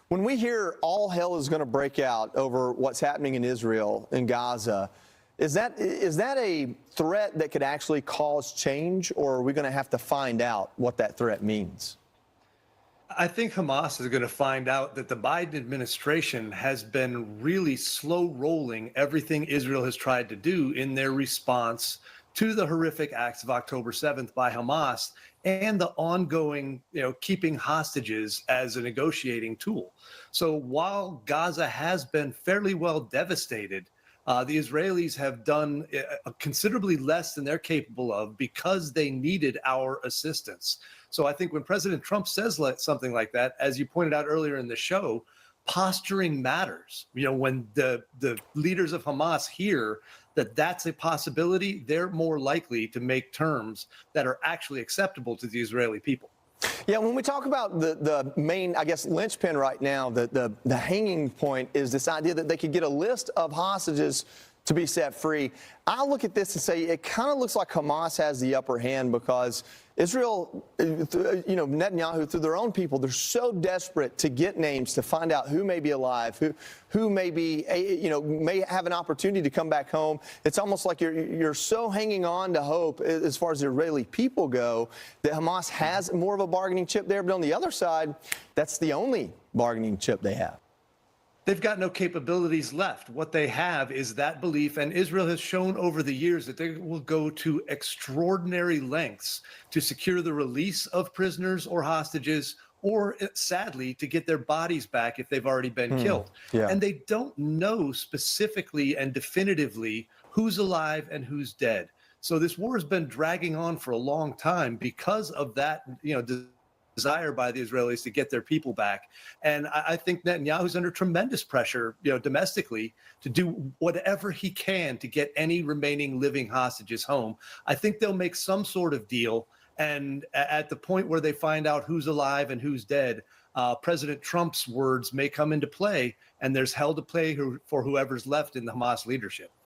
When we hear all hell is going to break out over what's happening in Israel, in Gaza, is that a threat that could actually cause change, or are we going to have to find out what that threat means? I think Hamas is going to find out that the Biden administration has been really slow rolling everything Israel has tried to do in their response to the horrific acts of October 7th by Hamas and the ongoing, keeping hostages as a negotiating tool. So while Gaza has been fairly well devastated, the Israelis have done considerably less than they're capable of because they needed our assistance. So I think when President Trump says something like that, as you pointed out earlier in the show, posturing matters. When the leaders of Hamas hear that that's a possibility, they're more likely to make terms that are actually acceptable to the Israeli people. Yeah, when we talk about the main, I guess, linchpin right now, the hanging point is this idea that they could get a list of hostages to be set free. I look at this and say it kind of looks like Hamas has the upper hand because Israel, Netanyahu, through their own people, they're so desperate to get names to find out who may be alive, who may be, may have an opportunity to come back home. It's almost like you're so hanging on to hope as far as the Israeli people go that Hamas has more of a bargaining chip there. But on the other side, that's the only bargaining chip they have. They've got no capabilities left. What they have is that belief, and Israel has shown over the years that they will go to extraordinary lengths to secure the release of prisoners or hostages, or sadly, to get their bodies back if they've already been killed. Yeah. And they don't know specifically and definitively who's alive and who's dead. So this war has been dragging on for a long time because of that, desire by the Israelis to get their people back. And I think Netanyahu's under tremendous pressure, domestically, to do whatever he can to get any remaining living hostages home. I think they'll make some sort of deal. And at the point where they find out who's alive and who's dead, President Trump's words may come into play, and there's hell to play for whoever's left in the Hamas leadership.